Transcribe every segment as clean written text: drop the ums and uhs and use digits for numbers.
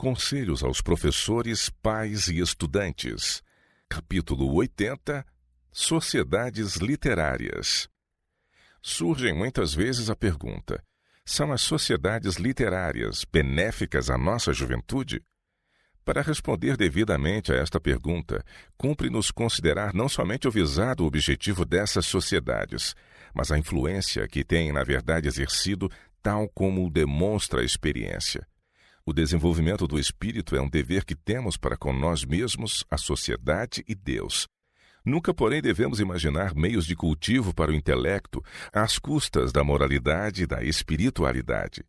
Conselhos aos professores, pais e estudantes. Capítulo 80. Sociedades literárias. Surge muitas vezes a pergunta: são as sociedades literárias benéficas à nossa juventude? Para responder devidamente a esta pergunta, cumpre-nos considerar não somente o visado objetivo dessas sociedades, mas a influência que têm, na verdade, exercido, tal como demonstra a experiência. O desenvolvimento do espírito é um dever que temos para com nós mesmos, a sociedade e Deus. Nunca, porém, devemos imaginar meios de cultivo para o intelecto às custas da moralidade e da espiritualidade.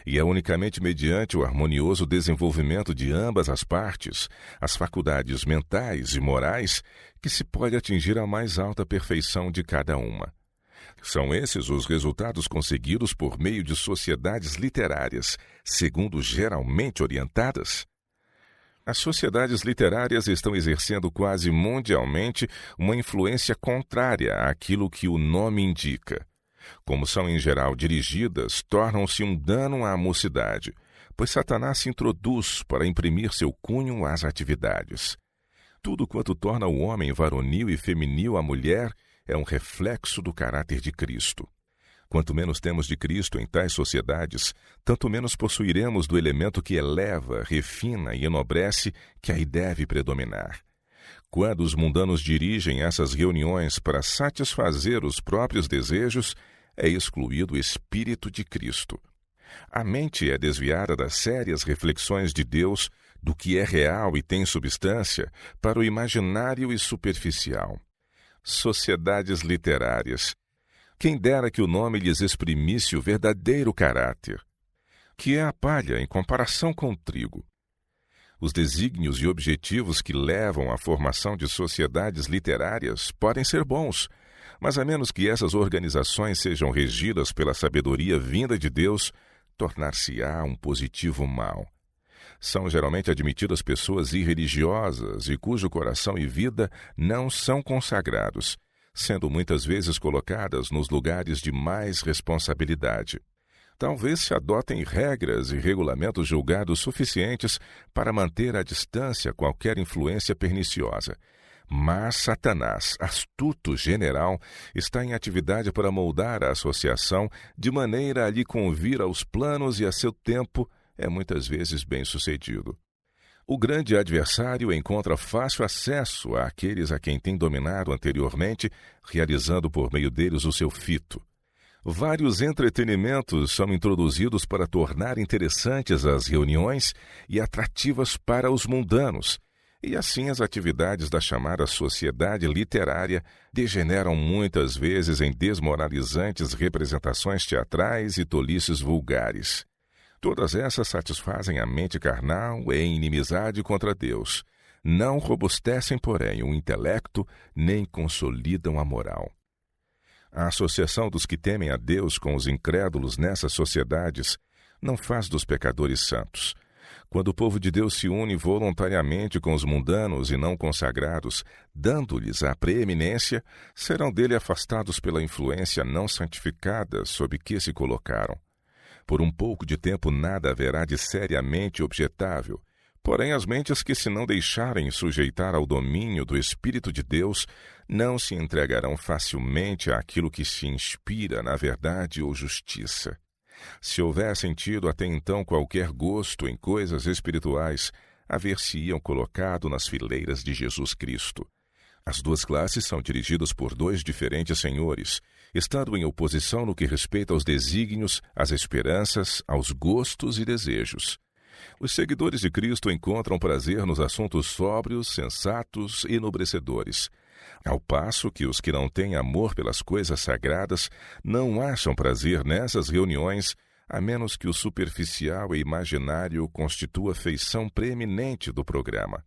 E é unicamente mediante o harmonioso desenvolvimento de ambas as partes, as faculdades mentais e morais, que se pode atingir a mais alta perfeição de cada uma. São esses os resultados conseguidos por meio de sociedades literárias, segundo geralmente orientadas. As sociedades literárias estão exercendo quase mundialmente uma influência contrária àquilo que o nome indica. Como são em geral dirigidas, tornam-se um dano à mocidade, pois Satanás se introduz para imprimir seu cunho às atividades. Tudo quanto torna o homem varonil e feminil à mulher é um reflexo do caráter de Cristo. Quanto menos temos de Cristo em tais sociedades, tanto menos possuiremos do elemento que eleva, refina e enobrece, que aí deve predominar. Quando os mundanos dirigem essas reuniões para satisfazer os próprios desejos, é excluído o Espírito de Cristo. A mente é desviada das sérias reflexões de Deus, do que é real e tem substância, para o imaginário e superficial. Sociedades literárias. Quem dera que o nome lhes exprimisse o verdadeiro caráter, que é a palha em comparação com o trigo. Os desígnios e objetivos que levam à formação de sociedades literárias podem ser bons, mas a menos que essas organizações sejam regidas pela sabedoria vinda de Deus, tornar-se-á um positivo mal. São geralmente admitidas pessoas irreligiosas e cujo coração e vida não são consagrados, sendo muitas vezes colocadas nos lugares de mais responsabilidade. Talvez se adotem regras e regulamentos julgados suficientes para manter à distância qualquer influência perniciosa. Mas Satanás, astuto general, está em atividade para moldar a associação de maneira a lhe convir aos planos e a seu tempo é muitas vezes bem-sucedido. O grande adversário encontra fácil acesso àqueles a quem tem dominado anteriormente, realizando por meio deles o seu fito. Vários entretenimentos são introduzidos para tornar interessantes as reuniões e atrativas para os mundanos, e assim as atividades da chamada sociedade literária degeneram muitas vezes em desmoralizantes representações teatrais e tolices vulgares. Todas essas satisfazem a mente carnal em inimizade contra Deus. Não robustecem, porém, o intelecto, nem consolidam a moral. A associação dos que temem a Deus com os incrédulos nessas sociedades não faz dos pecadores santos. Quando o povo de Deus se une voluntariamente com os mundanos e não consagrados, dando-lhes a preeminência, serão dele afastados pela influência não santificada sob que se colocaram. Por um pouco de tempo nada haverá de seriamente objetável, porém as mentes que se não deixarem sujeitar ao domínio do Espírito de Deus não se entregarão facilmente àquilo que se inspira na verdade ou justiça. Se houvessem tido até então qualquer gosto em coisas espirituais, haver-se-iam colocado nas fileiras de Jesus Cristo. As duas classes são dirigidas por dois diferentes senhores, estando em oposição no que respeita aos desígnios, às esperanças, aos gostos e desejos. Os seguidores de Cristo encontram prazer nos assuntos sóbrios, sensatos e enobrecedores, ao passo que os que não têm amor pelas coisas sagradas não acham prazer nessas reuniões, a menos que o superficial e imaginário constitua a feição preeminente do programa.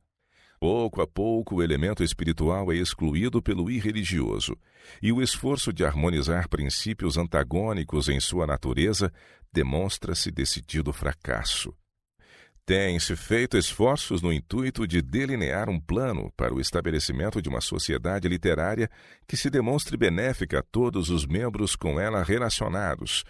Pouco a pouco, o elemento espiritual é excluído pelo irreligioso, e o esforço de harmonizar princípios antagônicos em sua natureza demonstra-se decidido fracasso. Têm-se feito esforços no intuito de delinear um plano para o estabelecimento de uma sociedade literária que se demonstre benéfica a todos os membros com ela relacionados,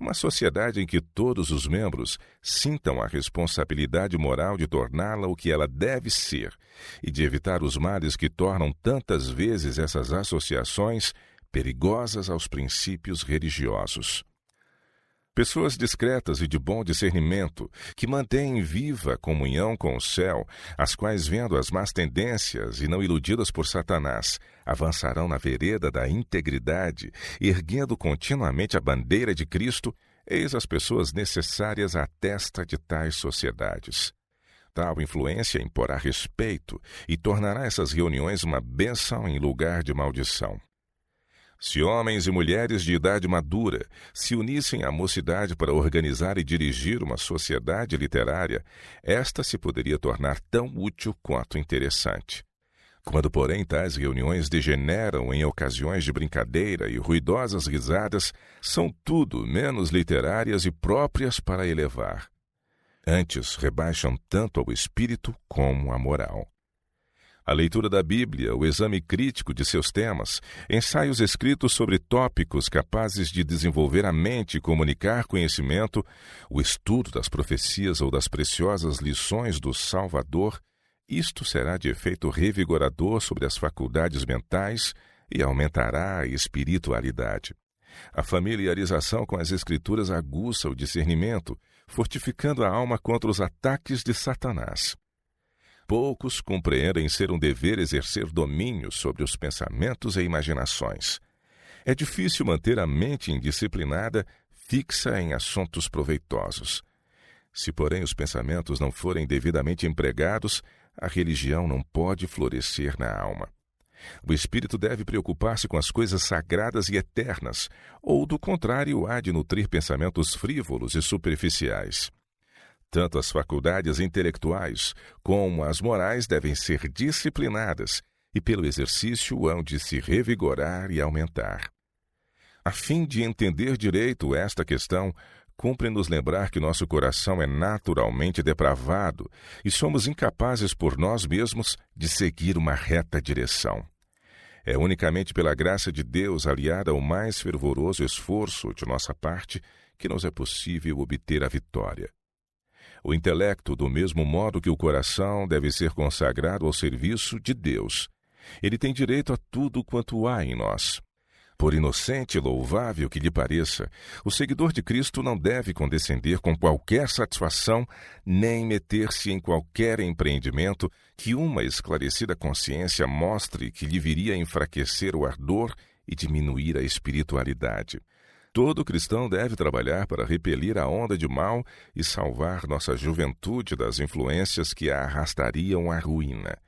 Uma sociedade em que todos os membros sintam a responsabilidade moral de torná-la o que ela deve ser e de evitar os males que tornam tantas vezes essas associações perigosas aos princípios religiosos. Pessoas discretas e de bom discernimento, que mantêm viva a comunhão com o céu, as quais, vendo as más tendências e não iludidas por Satanás, avançarão na vereda da integridade, erguendo continuamente a bandeira de Cristo, eis as pessoas necessárias à testa de tais sociedades. Tal influência imporá respeito e tornará essas reuniões uma bênção em lugar de maldição. Se homens e mulheres de idade madura se unissem à mocidade para organizar e dirigir uma sociedade literária, esta se poderia tornar tão útil quanto interessante. Quando, porém, tais reuniões degeneram em ocasiões de brincadeira e ruidosas risadas, são tudo menos literárias e próprias para elevar. Antes, rebaixam tanto ao espírito como à moral. A leitura da Bíblia, o exame crítico de seus temas, ensaios escritos sobre tópicos capazes de desenvolver a mente e comunicar conhecimento, o estudo das profecias ou das preciosas lições do Salvador, isto será de efeito revigorador sobre as faculdades mentais e aumentará a espiritualidade. A familiarização com as Escrituras aguça o discernimento, fortificando a alma contra os ataques de Satanás. Poucos compreendem ser um dever exercer domínio sobre os pensamentos e imaginações. É difícil manter a mente indisciplinada, fixa em assuntos proveitosos. Se, porém, os pensamentos não forem devidamente empregados, a religião não pode florescer na alma. O espírito deve preocupar-se com as coisas sagradas e eternas, ou, do contrário, há de nutrir pensamentos frívolos e superficiais. Tanto as faculdades intelectuais como as morais devem ser disciplinadas e, pelo exercício, hão de se revigorar e aumentar. A fim de entender direito esta questão, cumpre nos lembrar que nosso coração é naturalmente depravado e somos incapazes por nós mesmos de seguir uma reta direção. É unicamente pela graça de Deus, aliada ao mais fervoroso esforço de nossa parte, que nos é possível obter a vitória. O intelecto, do mesmo modo que o coração, deve ser consagrado ao serviço de Deus. Ele tem direito a tudo quanto há em nós. Por inocente e louvável que lhe pareça, o seguidor de Cristo não deve condescender com qualquer satisfação, nem meter-se em qualquer empreendimento que uma esclarecida consciência mostre que lhe viria a enfraquecer o ardor e diminuir a espiritualidade. Todo cristão deve trabalhar para repelir a onda de mal e salvar nossa juventude das influências que a arrastariam à ruína.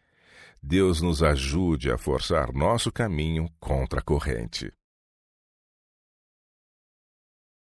Deus nos ajude a forçar nosso caminho contra a corrente.